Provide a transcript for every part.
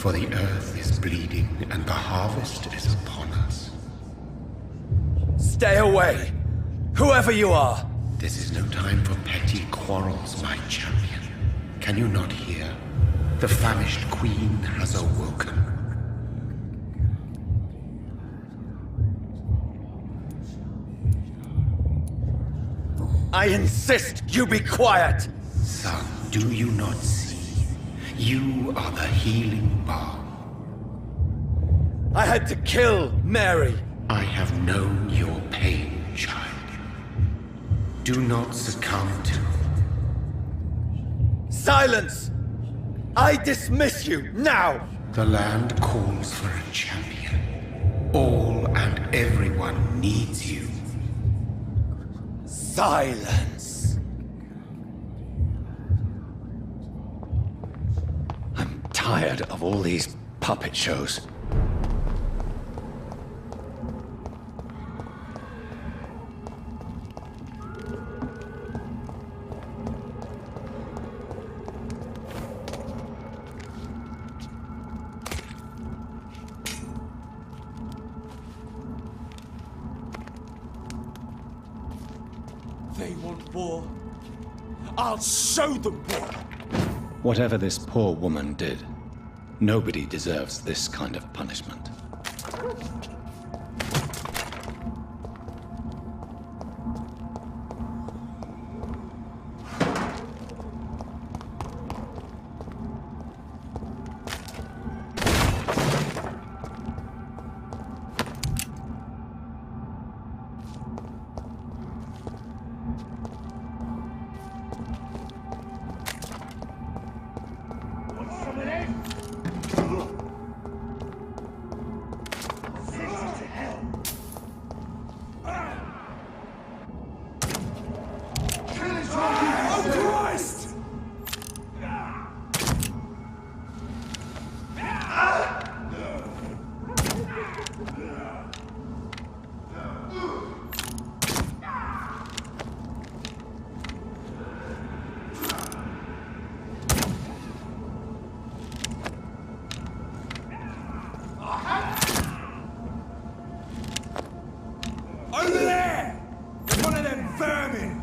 For the earth is bleeding and the harvest is upon us. Stay away! Whoever you are! This is no time for petty quarrels, my champion. Can you not hear? The famished queen has awoken. I insist you be quiet! Son, do you not see? You are the healing balm. I had to kill Mary! I have known your pain, child. Do not succumb to... Silence! I dismiss you, now! The land calls for a champion. All and everyone needs you. Silence! I'm tired of all these puppet shows. They want war. I'll show them war! Whatever this poor woman did, nobody deserves this kind of punishment. Over there! One of them vermin!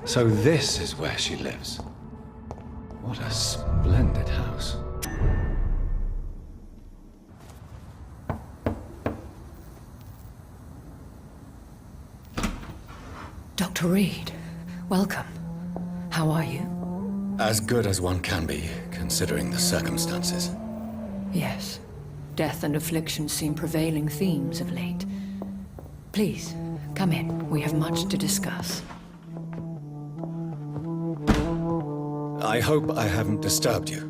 So this is where she lives. What a splendid house. Dr. Reed, welcome. How are you? As good as one can be, considering the circumstances. Yes. Death and affliction seem prevailing themes of late. Please, come in. We have much to discuss. I hope I haven't disturbed you.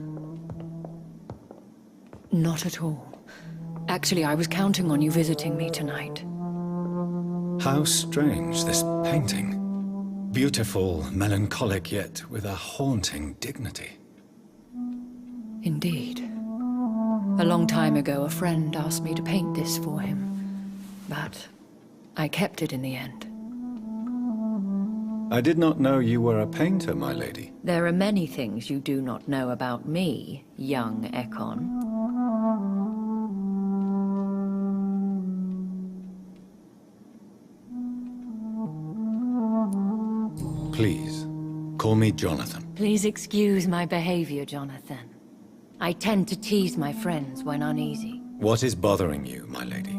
Not at all. Actually, I was counting on you visiting me tonight. How strange, this painting. Beautiful, melancholic, yet with a haunting dignity. Indeed. A long time ago, a friend asked me to paint this for him. But I kept it in the end. I did not know you were a painter, my lady. There are many things you do not know about me, young Ekon. Please, call me Jonathan. Please excuse my behavior, Jonathan. I tend to tease my friends when uneasy. What is bothering you, my lady?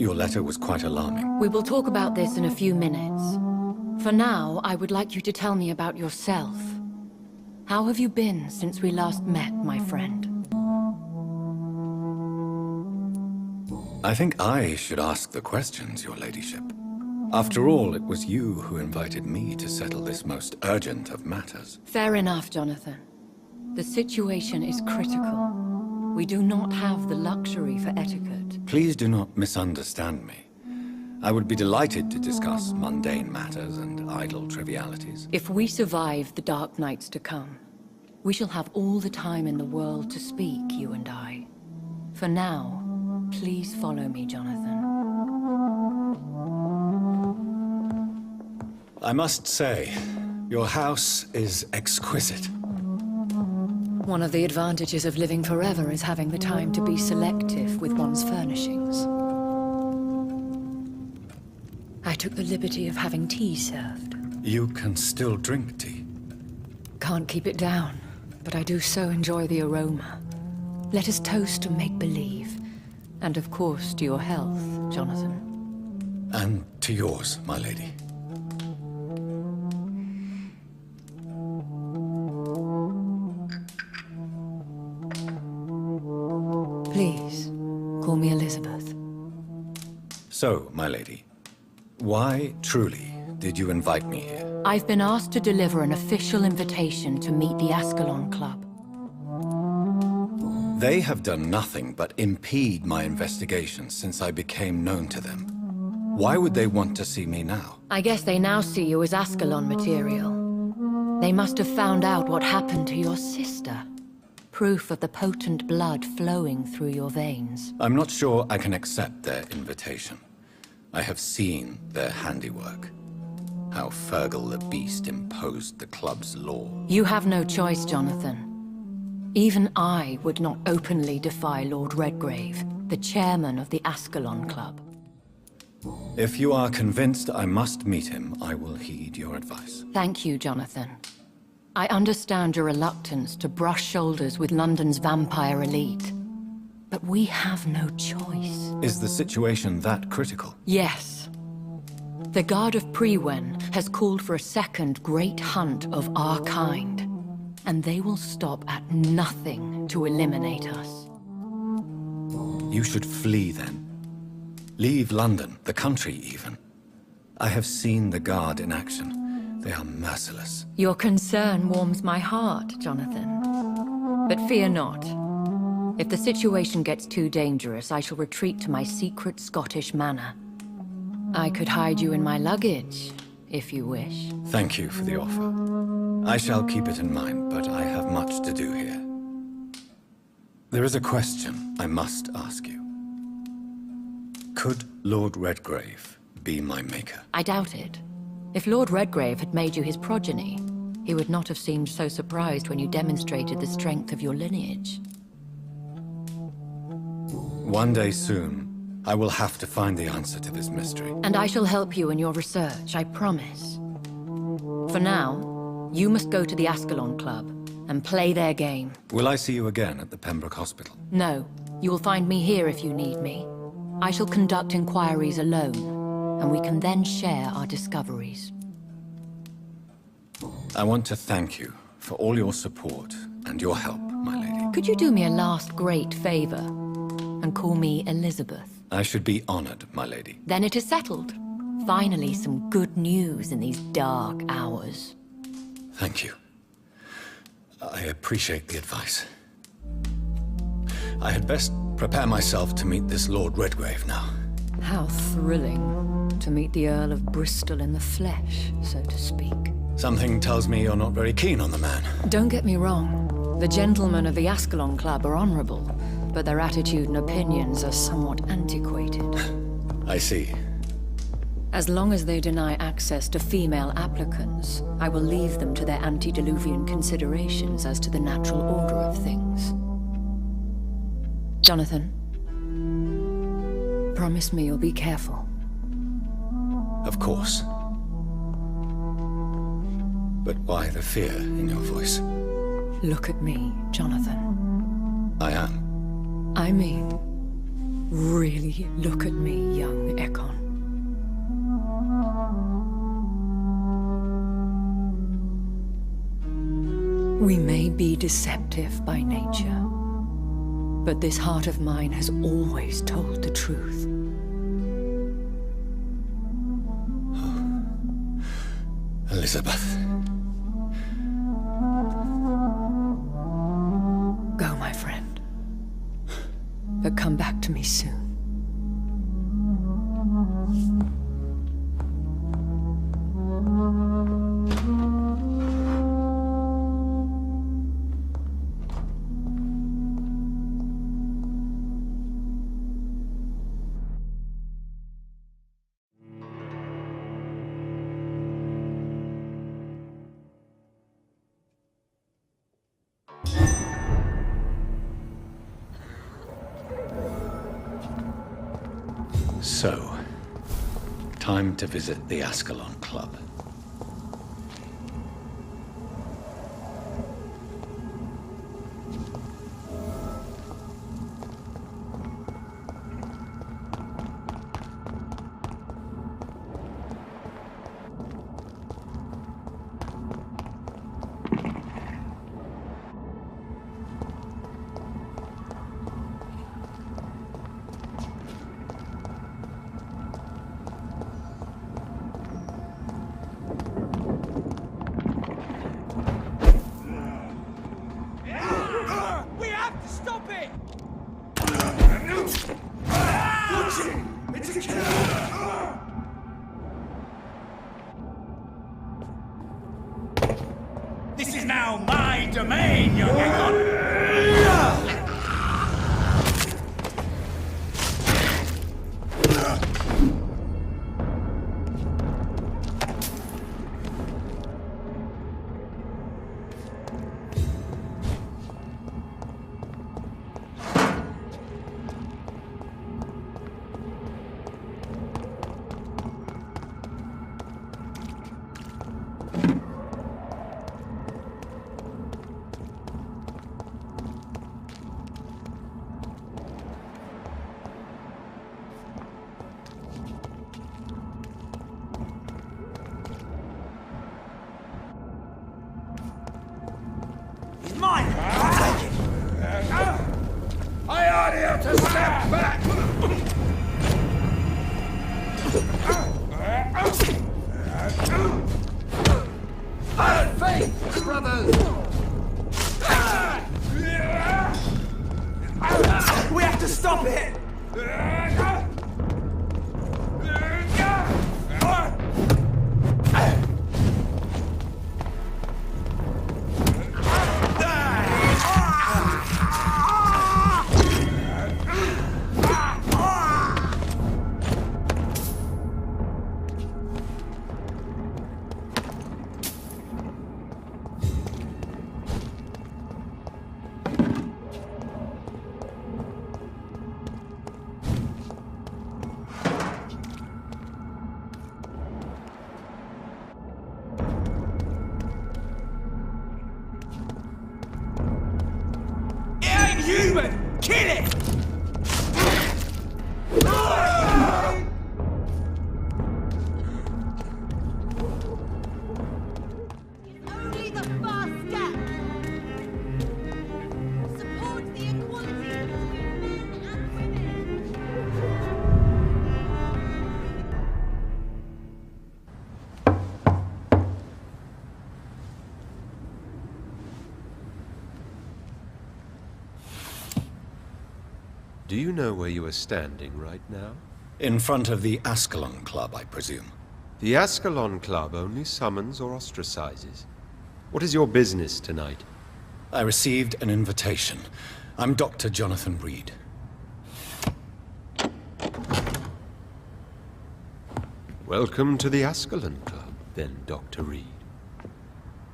Your letter was quite alarming. We will talk about this in a few minutes. For now, I would like you to tell me about yourself. How have you been since we last met, my friend? I think I should ask the questions, your ladyship. After all, it was you who invited me to settle this most urgent of matters. Fair enough, Jonathan. The situation is critical. We do not have the luxury for etiquette. Please do not misunderstand me. I would be delighted to discuss mundane matters and idle trivialities. If we survive the dark nights to come, we shall have all the time in the world to speak, you and I. For now, please follow me, Jonathan. I must say, your house is exquisite. One of the advantages of living forever is having the time to be selective with one's furnishings. I took the liberty of having tea served. You can still drink tea. Can't keep it down, but I do so enjoy the aroma. Let us toast to make-believe. And of course, to your health, Jonathan. And to yours, my lady. Please, call me Elizabeth. So, my lady, why truly did you invite me here? I've been asked to deliver an official invitation to meet the Ascalon Club. They have done nothing but impede my investigation since I became known to them. Why would they want to see me now? I guess they now see you as Ascalon material. They must have found out what happened to your sister. Proof of the potent blood flowing through your veins. I'm not sure I can accept their invitation. I have seen their handiwork. How Fergal the Beast imposed the club's law. You have no choice, Jonathan. Even I would not openly defy Lord Redgrave, the chairman of the Ascalon Club. If you are convinced I must meet him, I will heed your advice. Thank you, Jonathan. I understand your reluctance to brush shoulders with London's vampire elite. But we have no choice. Is the situation that critical? Yes. The Guard of Prewen has called for a second great hunt of our kind. And they will stop at nothing to eliminate us. You should flee then. Leave London, the country even. I have seen the Guard in action. They are merciless. Your concern warms my heart, Jonathan. But fear not. If the situation gets too dangerous, I shall retreat to my secret Scottish manor. I could hide you in my luggage, if you wish. Thank you for the offer. I shall keep it in mind, but I have much to do here. There is a question I must ask you. Could Lord Redgrave be my maker? I doubt it. If Lord Redgrave had made you his progeny, he would not have seemed so surprised when you demonstrated the strength of your lineage. One day soon, I will have to find the answer to this mystery. And I shall help you in your research, I promise. For now, you must go to the Ascalon Club and play their game. Will I see you again at the Pembroke Hospital? No, you will find me here if you need me. I shall conduct inquiries alone, and we can then share our discoveries. I want to thank you for all your support and your help, my lady. Could you do me a last great favor and call me Elizabeth? I should be honored, my lady. Then it is settled. Finally, some good news in these dark hours. Thank you. I appreciate the advice. I had best prepare myself to meet this Lord Redgrave now. How thrilling to meet the Earl of Bristol in the flesh, so to speak. Something tells me you're not very keen on the man. Don't get me wrong. The gentlemen of the Ascalon Club are honorable, but their attitude and opinions are somewhat antiquated. I see. As long as they deny access to female applicants, I will leave them to their antediluvian considerations as to the natural order of things. Jonathan, promise me you'll be careful. Of course. But why the fear in your voice? Look at me, Jonathan. I am. I mean, really look at me, young Ekon. We may be deceptive by nature, But this heart of mine has always told the truth. Elizabeth. Go, my friend. But come back to me soon. So, time to visit the Ascalon Club. We have to stop it! It's a killer! This is now my domain, young Egon! Mine! Take it! I order you to step back! Iron faith, brothers! We have to stop it! Human! Kill it! Only the first step. Support the equality between men and women. Do you know where you are standing right now? In front of the Ascalon Club, I presume. The Ascalon Club only summons or ostracizes. What is your business tonight? I received an invitation. I'm Dr. Jonathan Reed. Welcome to the Ascalon Club, then, Dr. Reed.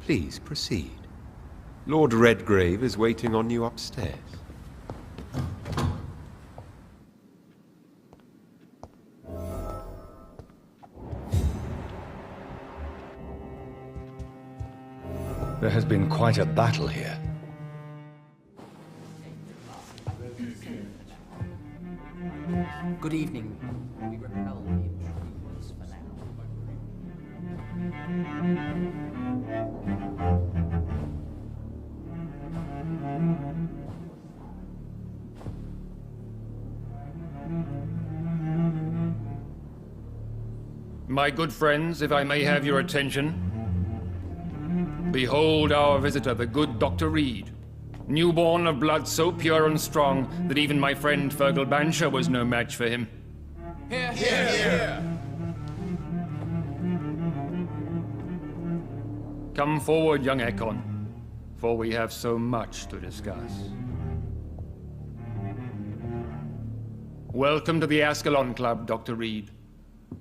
Please proceed. Lord Redgrave is waiting on you upstairs. There has been quite a battle here. Good evening. We repel the intruders for now. My good friends, if I may have your attention. Behold our visitor, the good Dr. Reed. Newborn of blood so pure and strong that even my friend Fergal Bansher was no match for him. Here, here, here. Come forward, young Ekon, for we have so much to discuss. Welcome to the Ascalon Club, Dr. Reed.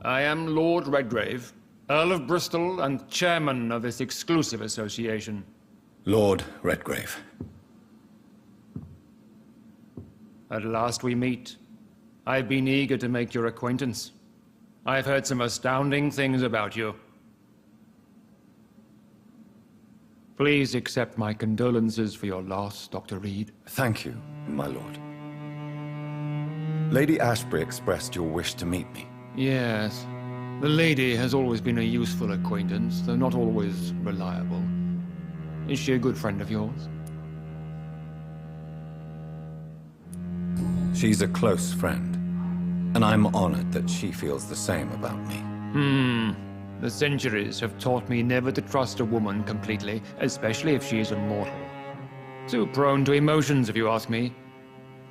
I am Lord Redgrave, Earl of Bristol and chairman of this exclusive association. Lord Redgrave. At last we meet. I've been eager to make your acquaintance. I've heard some astounding things about you. Please accept my condolences for your loss, Dr. Reed. Thank you, my lord. Lady Ashbury expressed your wish to meet me. Yes. The lady has always been a useful acquaintance, though not always reliable. Is she a good friend of yours? She's a close friend, and I'm honored that she feels the same about me. The centuries have taught me never to trust a woman completely, especially if she is immortal. Too prone to emotions, if you ask me.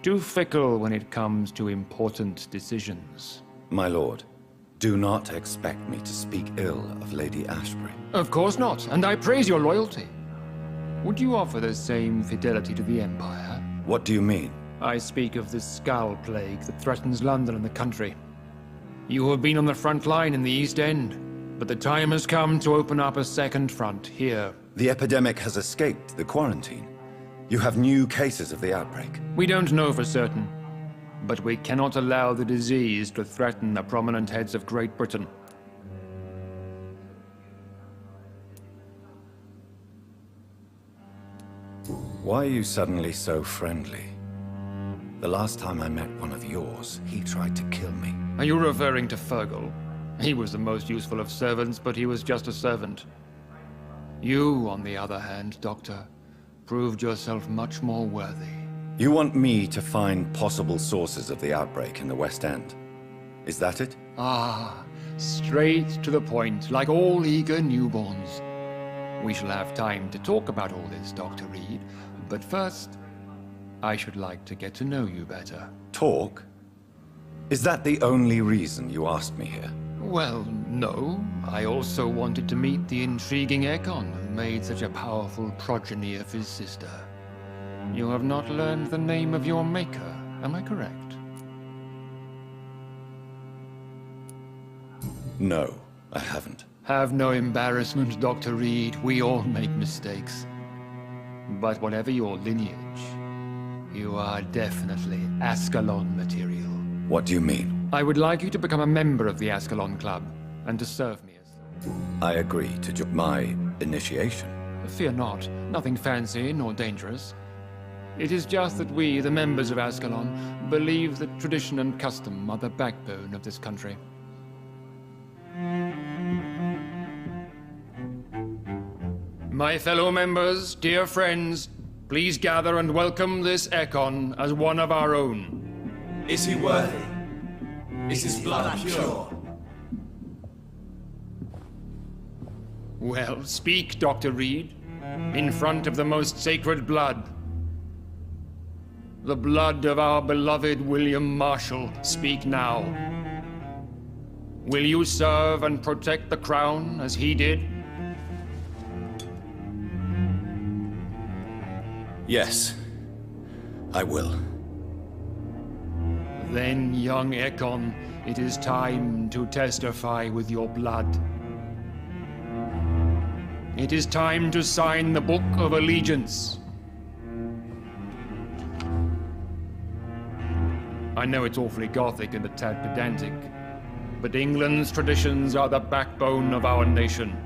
Too fickle when it comes to important decisions. My lord, do not expect me to speak ill of Lady Ashbury. Of course not, and I praise your loyalty. Would you offer the same fidelity to the Empire? What do you mean? I speak of the Skull Plague that threatens London and the country. You have been on the front line in the East End, but the time has come to open up a second front here. The epidemic has escaped the quarantine. You have new cases of the outbreak. We don't know for certain, but we cannot allow the disease to threaten the prominent heads of Great Britain. Why are you suddenly so friendly? The last time I met one of yours, he tried to kill me. Are you referring to Fergal? He was the most useful of servants, but he was just a servant. You, on the other hand, Doctor, proved yourself much more worthy. You want me to find possible sources of the outbreak in the West End? Is that it? Ah, straight to the point, like all eager newborns. We shall have time to talk about all this, Dr. Reed, but first, I should like to get to know you better. Talk? Is that the only reason you asked me here? Well, no. I also wanted to meet the intriguing Ekon who made such a powerful progeny of his sister. You have not learned the name of your maker, am I correct? No, I haven't. Have no embarrassment, Dr. Reed. We all make mistakes. But whatever your lineage, you are definitely Ascalon material. What do you mean? I would like you to become a member of the Ascalon Club, and to serve me as... I agree to my initiation. Fear not. Nothing fancy nor dangerous. It is just that we, the members of Ascalon, believe that tradition and custom are the backbone of this country. My fellow members, dear friends, please gather and welcome this Ekon as one of our own. Is he worthy? Is his blood pure? Well, speak, Dr. Reed, in front of the most sacred blood. The blood of our beloved William Marshall, speak now. Will you serve and protect the crown as he did? Yes, I will. Then, young Ekon, it is time to testify with your blood. It is time to sign the Book of Allegiance. I know it's awfully gothic and a tad pedantic, but England's traditions are the backbone of our nation.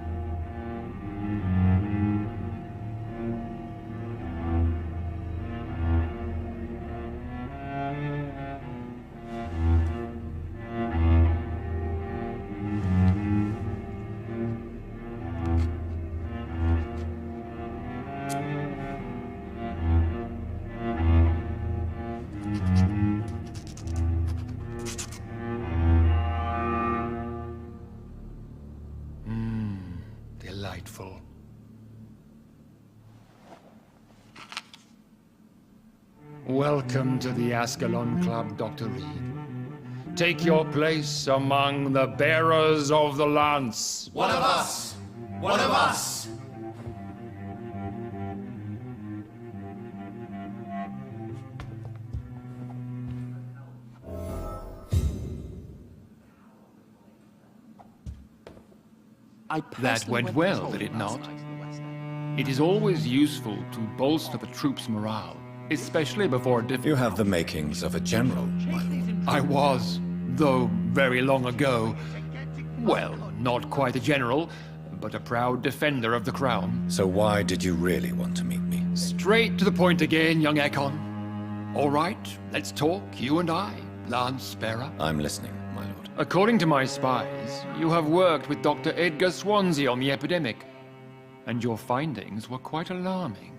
delightful. Welcome to the Ascalon Club, Dr. Reed. Take your place among the bearers of the lance. One of us! One of us! That went well, did it not? It is always useful to bolster the troops' morale, especially before a difficult... You have the makings of a general, my lord. I was, though very long ago. Well, not quite a general, but a proud defender of the crown. So why did you really want to meet me? Straight to the point again, young Ekon. All right, let's talk, you and I, Lance Bearer. I'm listening, my lord. According to my spies, you have worked with Dr. Edgar Swansea on the epidemic, and your findings were quite alarming.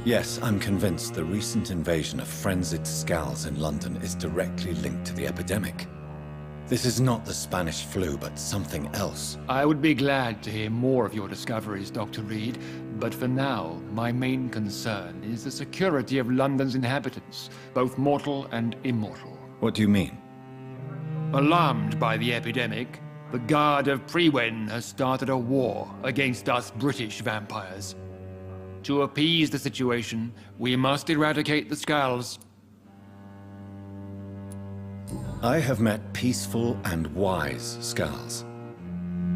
Yes, I'm convinced the recent invasion of frenzied Skulls in London is directly linked to the epidemic. This is not the Spanish flu, but something else. I would be glad to hear more of your discoveries, Dr. Reed, but for now, my main concern is the security of London's inhabitants, both mortal and immortal. What do you mean? Alarmed by the epidemic, the Guard of Priwen has started a war against us British vampires. To appease the situation, we must eradicate the Skulls. I have met peaceful and wise Skulls.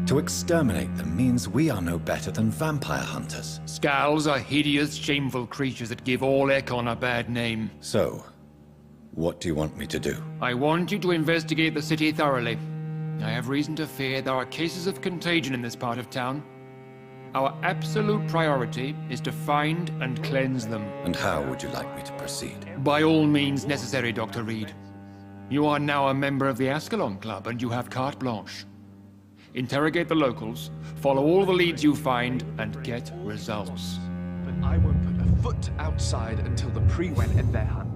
To exterminate them means we are no better than vampire hunters. Skulls are hideous, shameful creatures that give all Ekon a bad name. So, what do you want me to do? I want you to investigate the city thoroughly. I have reason to fear there are cases of contagion in this part of town. Our absolute priority is to find and cleanse them. And how would you like me to proceed? By all means necessary, Dr. Reed. You are now a member of the Ascalon Club, and you have carte blanche. Interrogate the locals, follow all the leads you find, and get results. But I won't put a foot outside until the Priwen end their hunt.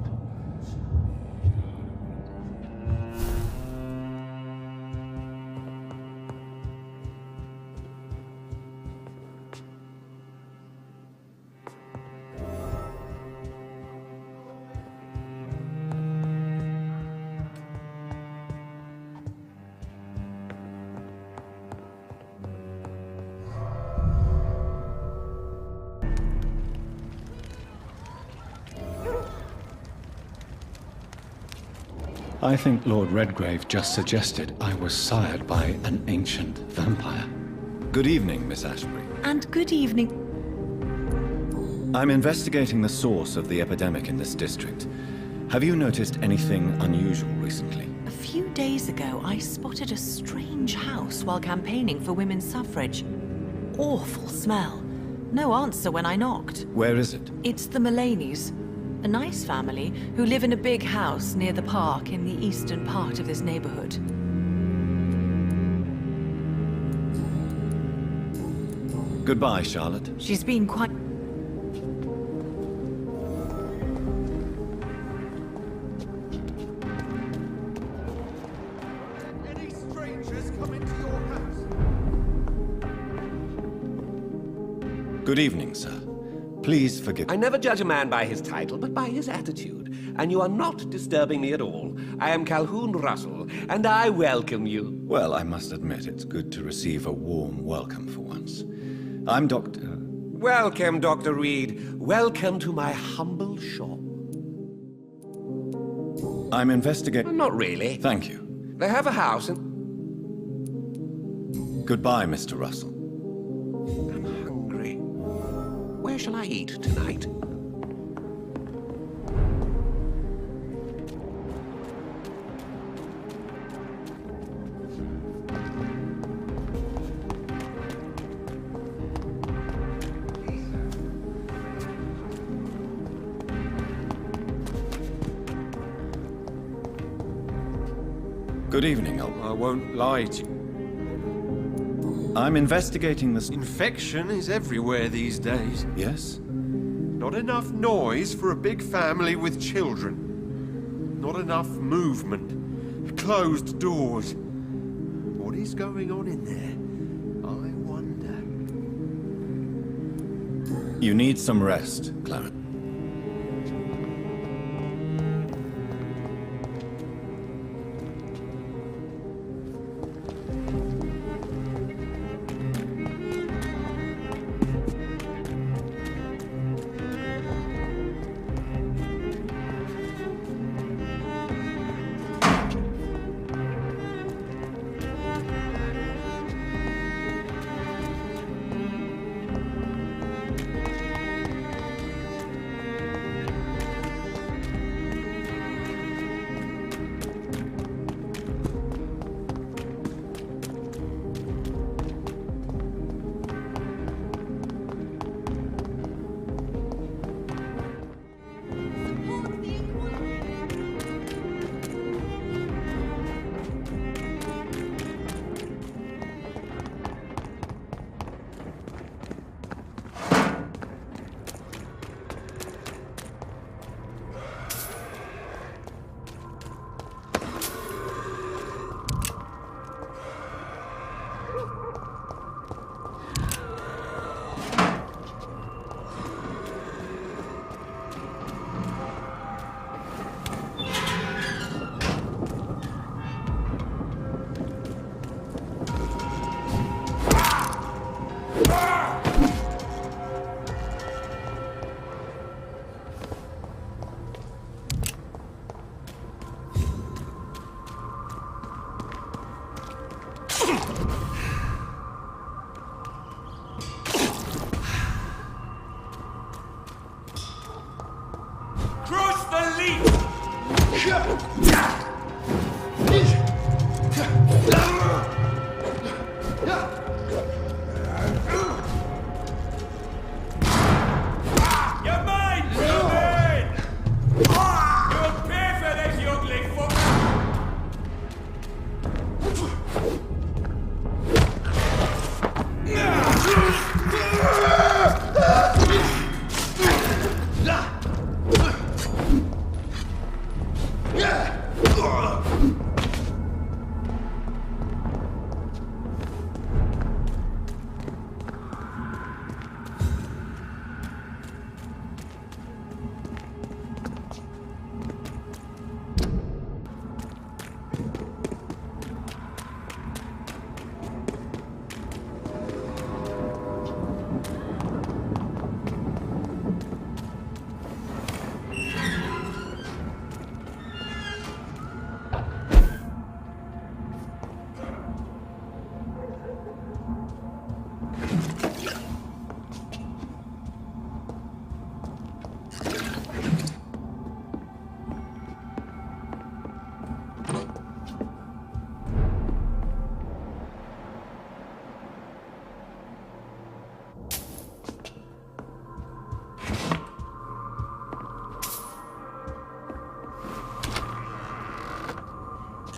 I think Lord Redgrave just suggested I was sired by an ancient vampire. Good evening, Miss Ashbury. And good evening. I'm investigating the source of the epidemic in this district. Have you noticed anything unusual recently? A few days ago, I spotted a strange house while campaigning for women's suffrage. Awful smell. No answer when I knocked. Where is it? It's the Mullaneys. A nice family who live in a big house near the park in the eastern part of this neighborhood. Goodbye, Charlotte. She's been quite... Any strangers come into your house? Good evening, sir. Please forgive me. I never judge a man by his title, but by his attitude. And you are not disturbing me at all. I am Calhoun Russell, and I welcome you. Well, I must admit it's good to receive a warm welcome for once. I'm Dr. Welcome, Dr. Reed. Welcome to my humble shop. I'm investigating... Not really. Thank you. They have a house and... Goodbye, Mr. Russell. I'm hungry. Where shall I eat tonight? Good evening, I won't lie to you. I'm investigating this... Infection is everywhere these days. Yes? Not enough noise for a big family with children. Not enough movement. Closed doors. What is going on in there? I wonder. You need some rest, Clarence.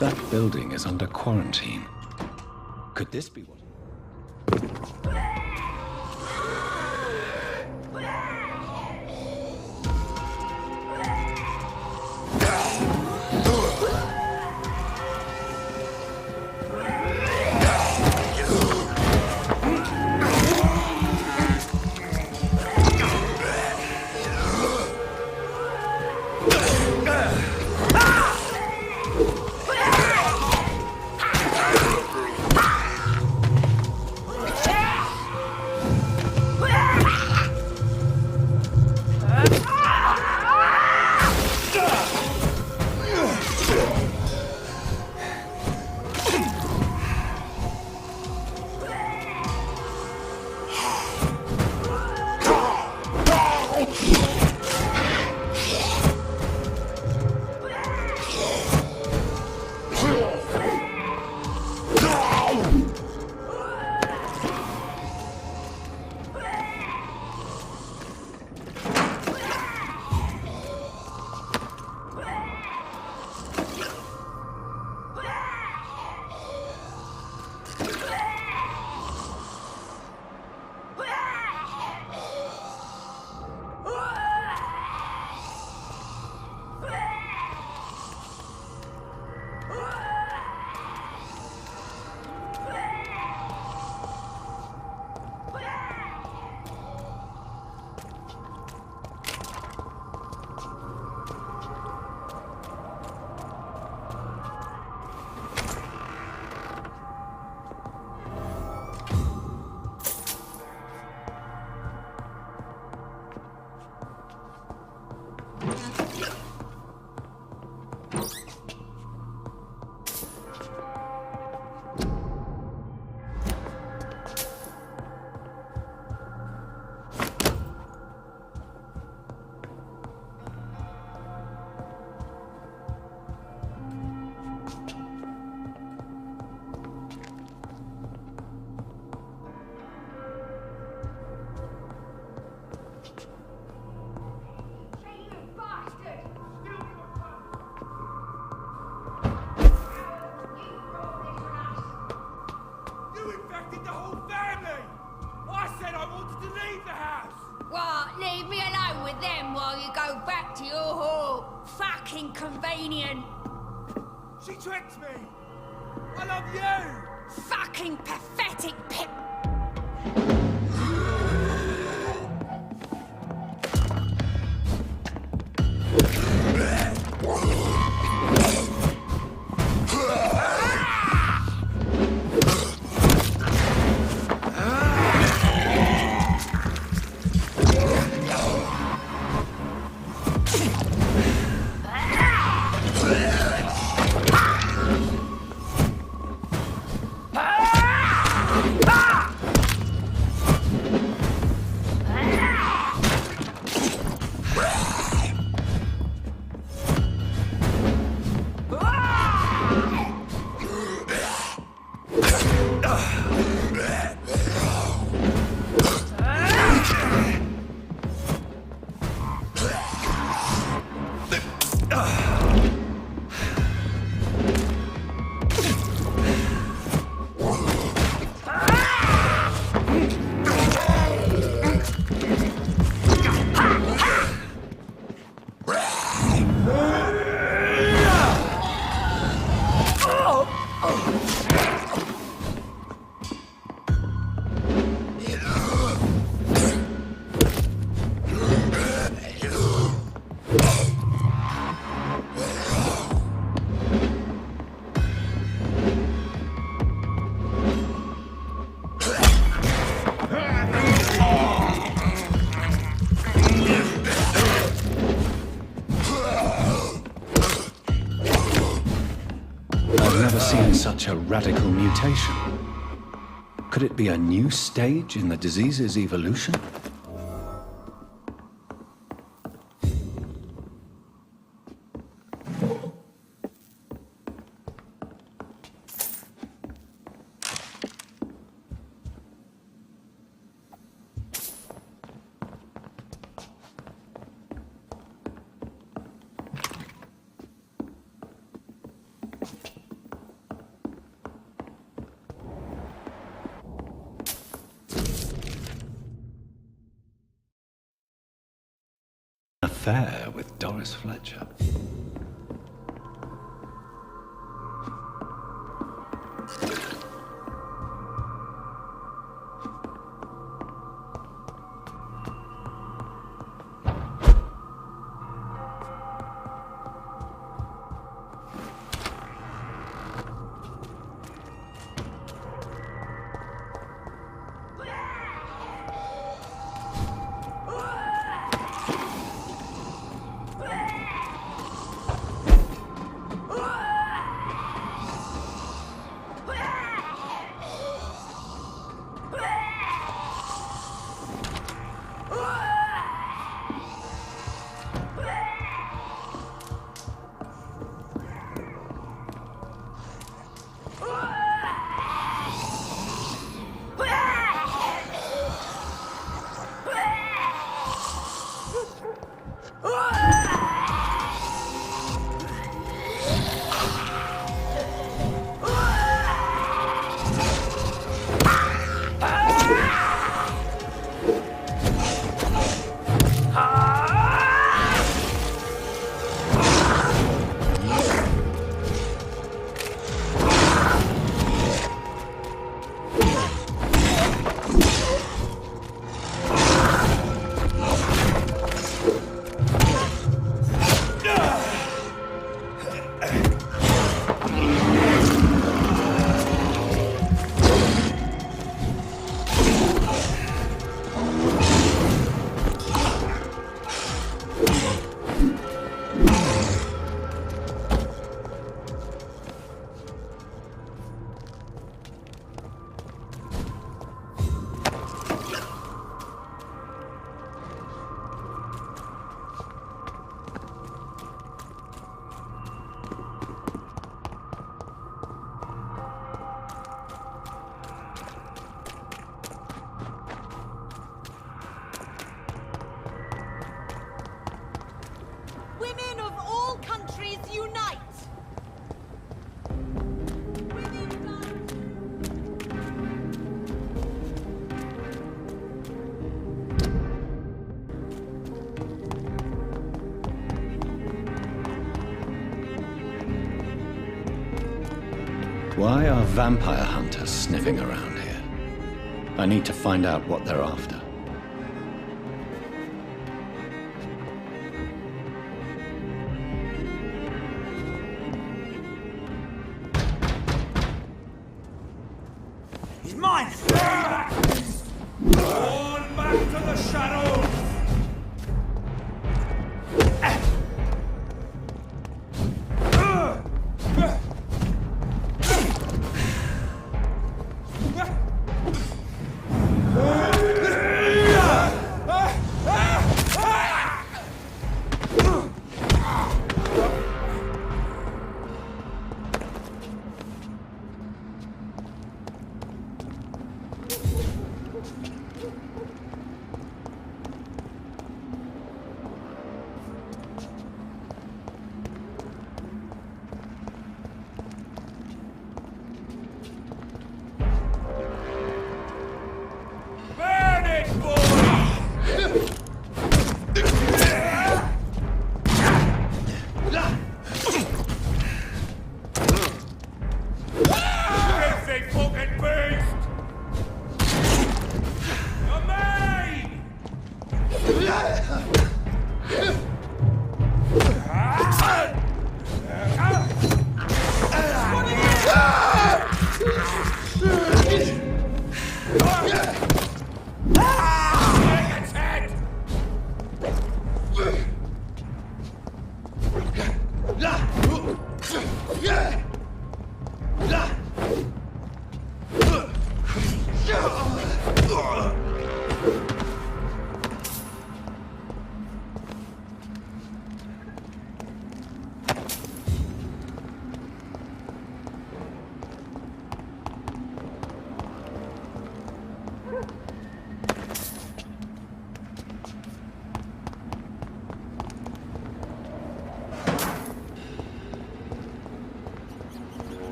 That building is under quarantine. Could this be what... Yoo-hoo! Fucking convenient! She tricked me! I love you! Fucking pathetic pip! Such a radical mutation. Could it be a new stage in the disease's evolution? Affair with Doris Fletcher. Why are vampire hunters sniffing around here? I need to find out what they're after. He's mine! On back to the shadows!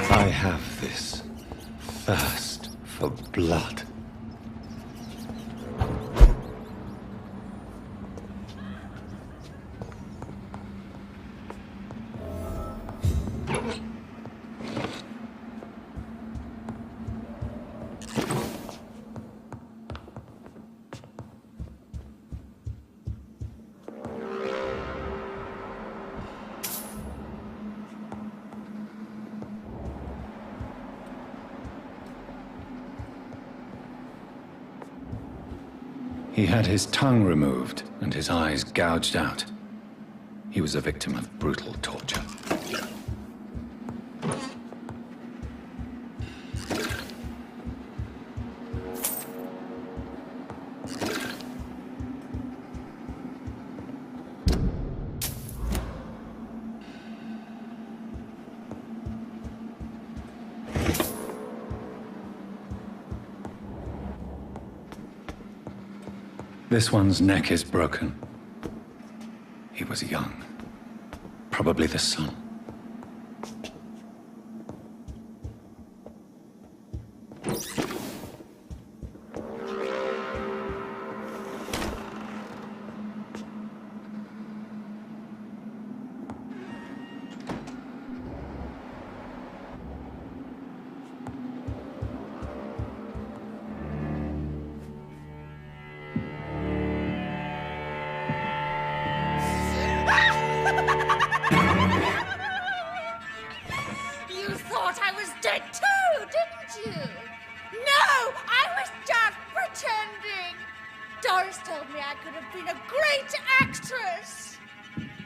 I have this thirst for blood. He had his tongue removed and his eyes gouged out. He was a victim of brutal torture. This one's neck is broken. He was young. Probably the son.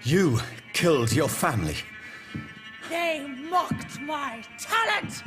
You killed your family. They mocked my talent!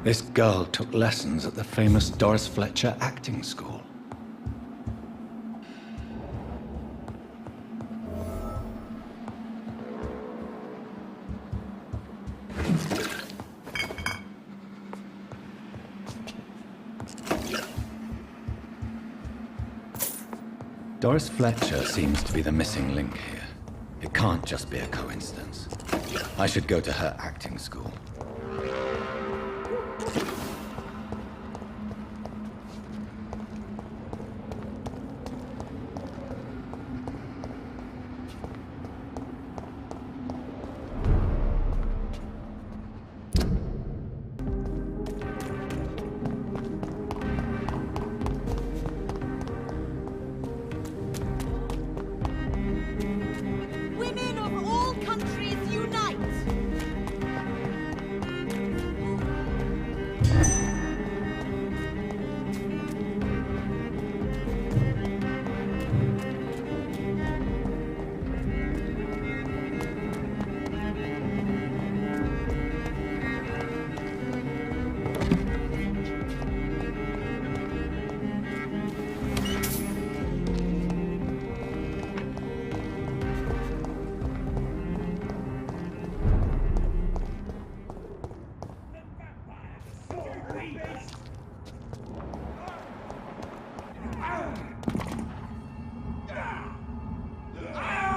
This girl took lessons at the famous Doris Fletcher acting school. Doris Fletcher seems to be the missing link here. It can't just be a coincidence. I should go to her acting school. Women of all countries unite!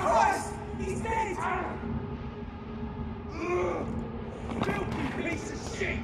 Christ! He's dead! Filthy piece of shit!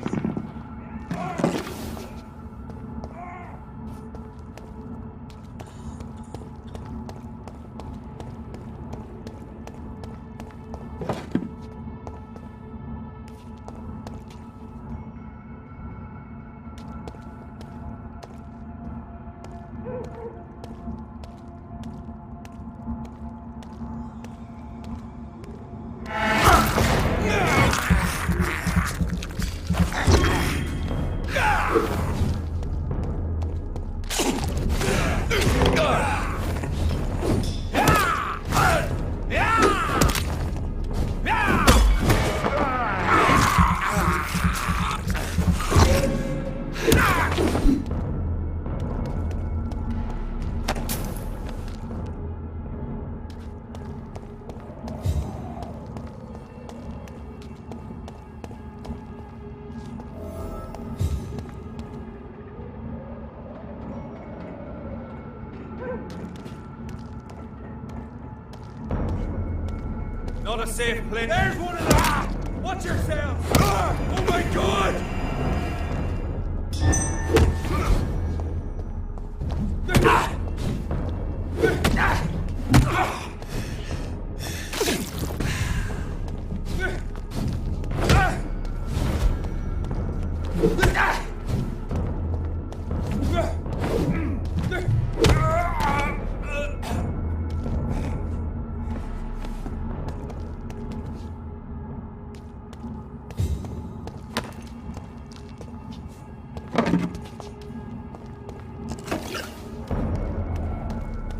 Not a safe place. There's one of them! Watch yourselves! Oh my god!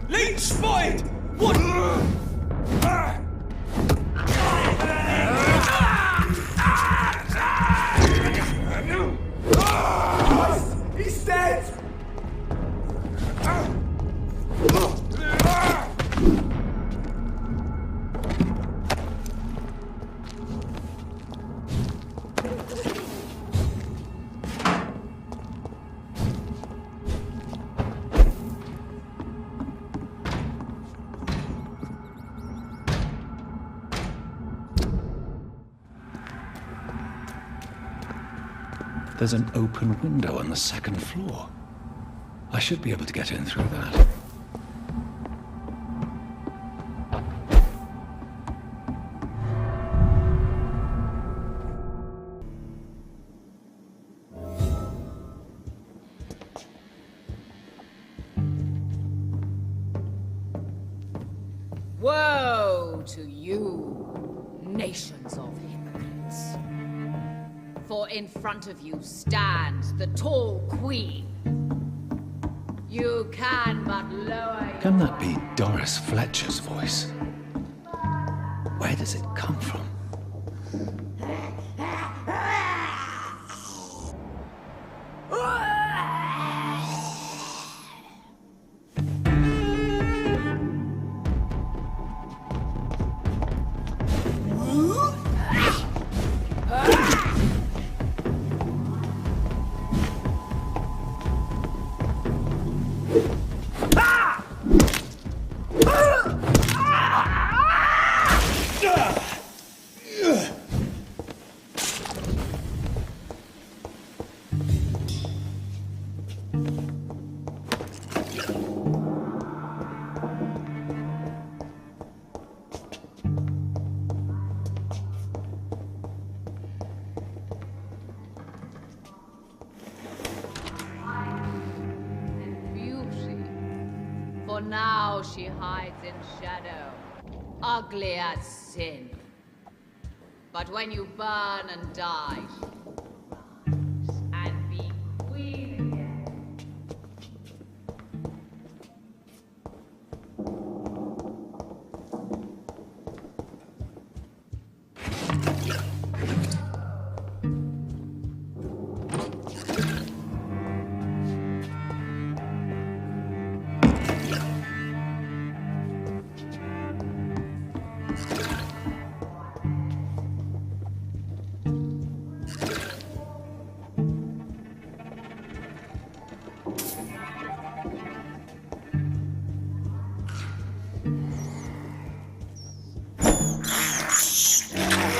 Leech spotted! What? He's dead! There's an open window on the second floor. I should be able to get in through that. Woe to you, nations of hypocrites. For in front of you stands the tall queen. You can but lower your... Can that be Doris Fletcher's voice? Where does it come from? For now she hides in shadow, ugly as sin. But when you burn and die, she will rise and be queen again.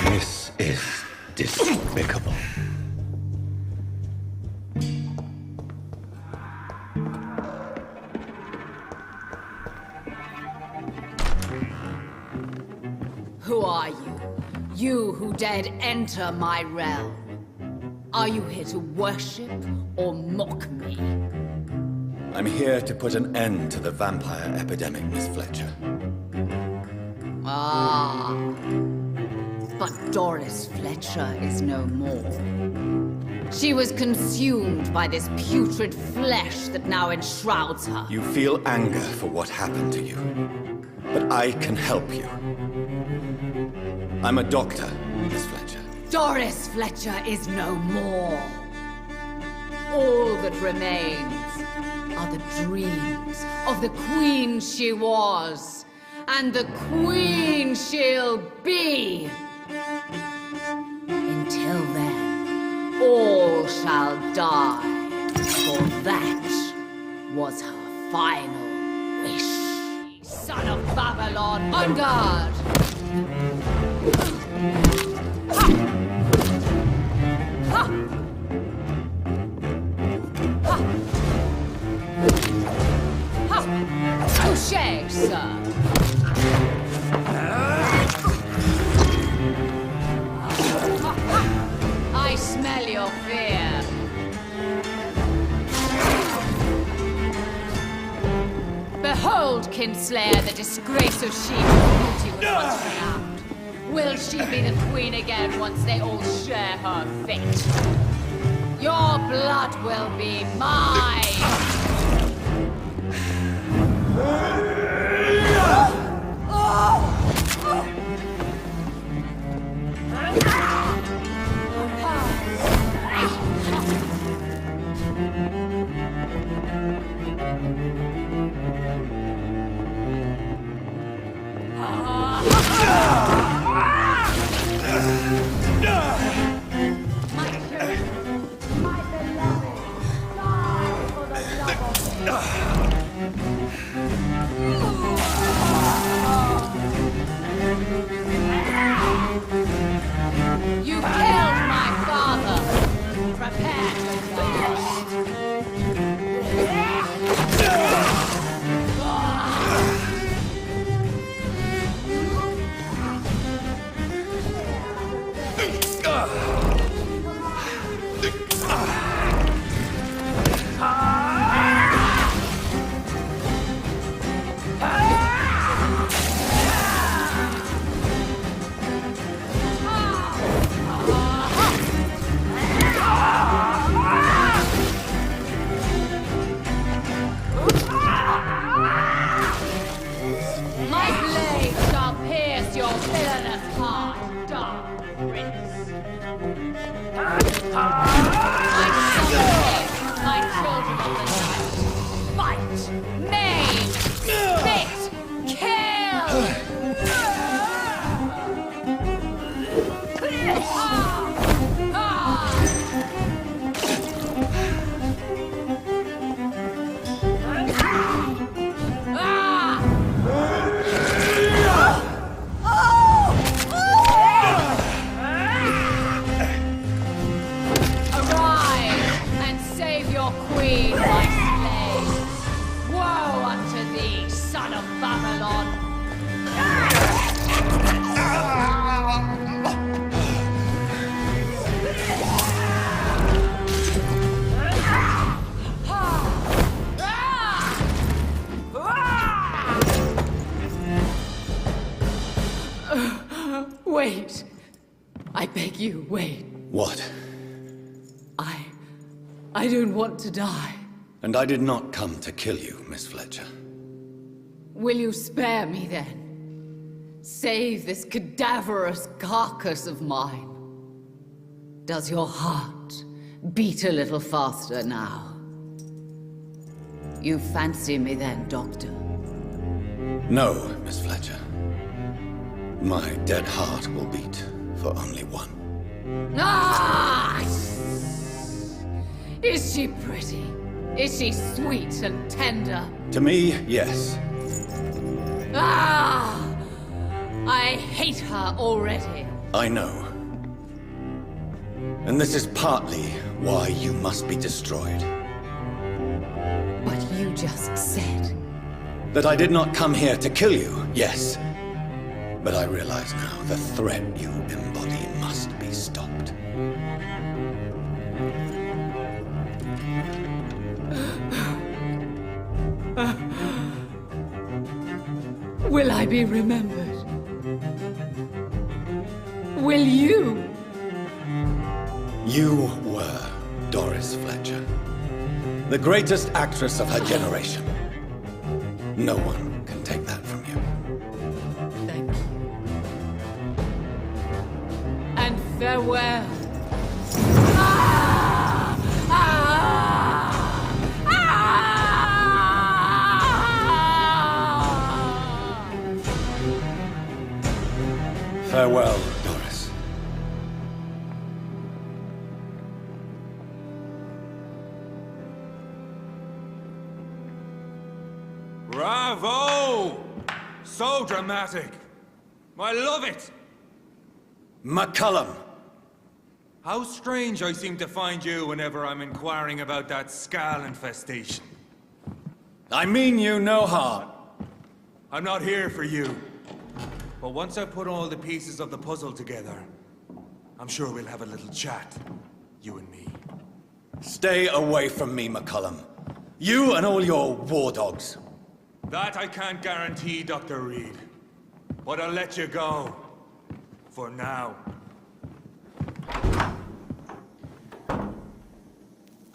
This is despicable. Who are you? You who dared enter my realm. Are you here to worship or mock me? I'm here to put an end to the vampire epidemic, Miss Fletcher. Ah. But Doris Fletcher is no more. She was consumed by this putrid flesh that now enshrouds her. You feel anger for what happened to you, but I can help you. I'm a doctor, Miss Fletcher. Doris Fletcher is no more. All that remains are the dreams of the queen she was, and the queen she'll be. Until then, all shall die, for that was her final wish. Son of Babylon, on guard! Ha! Ha! Ha! Ha! Touché, sir. I smell your fear. Behold, Kinslayer, the disgrace of she whose beauty was once renowned. Will she be the queen again once they all share her fate? Your blood will be mine! You killed my father. Prepare to die. My blade shall pierce your villainous heart, dark prince. I shall my children of the night. Fight, maim, spit, kill! Queen, my slave! Woe unto thee, son of Babylon! Wait! I beg you, wait. What? I don't want to die. And I did not come to kill you, Miss Fletcher. Will you spare me then? Save this cadaverous carcass of mine. Does your heart beat a little faster now? You fancy me then, Doctor? No, Miss Fletcher. My dead heart will beat for only one. Ah! Is she pretty? Is she sweet and tender? To me, yes. Ah! I hate her already. I know. And this is partly why you must be destroyed. But you just said... That I did not come here to kill you, yes. But I realize now the threat you embody must be stopped. Will I be remembered? Will you? You were Doris Fletcher, the greatest actress of her generation. No one can take that from you. Thank you. And farewell. Ah! Ah! Ah! Farewell, Doris. Bravo! So dramatic. I love it. McCullum! How strange I seem to find you whenever I'm inquiring about that skull infestation. I mean you no harm. I'm not here for you. But once I put all the pieces of the puzzle together, I'm sure we'll have a little chat, you and me. Stay away from me, McCullum. You and all your war dogs. That I can't guarantee, Dr. Reed. But I'll let you go. For now.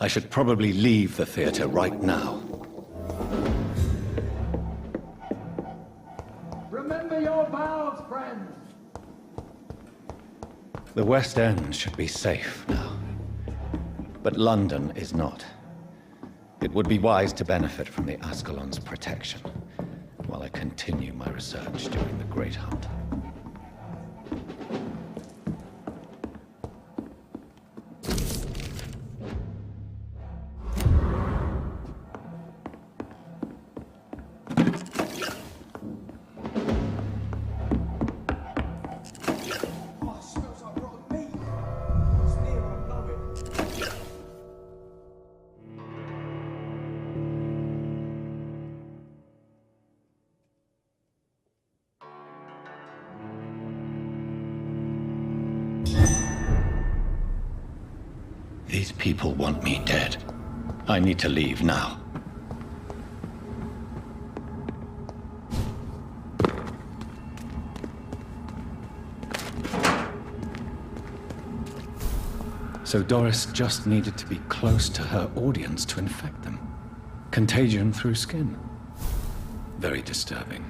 I should probably leave the theater right now. Remember your vows, friends! The West End should be safe now. But London is not. It would be wise to benefit from the Ascalon's protection, while I continue my research during the Great Hunt. These people want me dead. I need to leave now. So Doris just needed to be close to her audience to infect them. Contagion through skin. Very disturbing.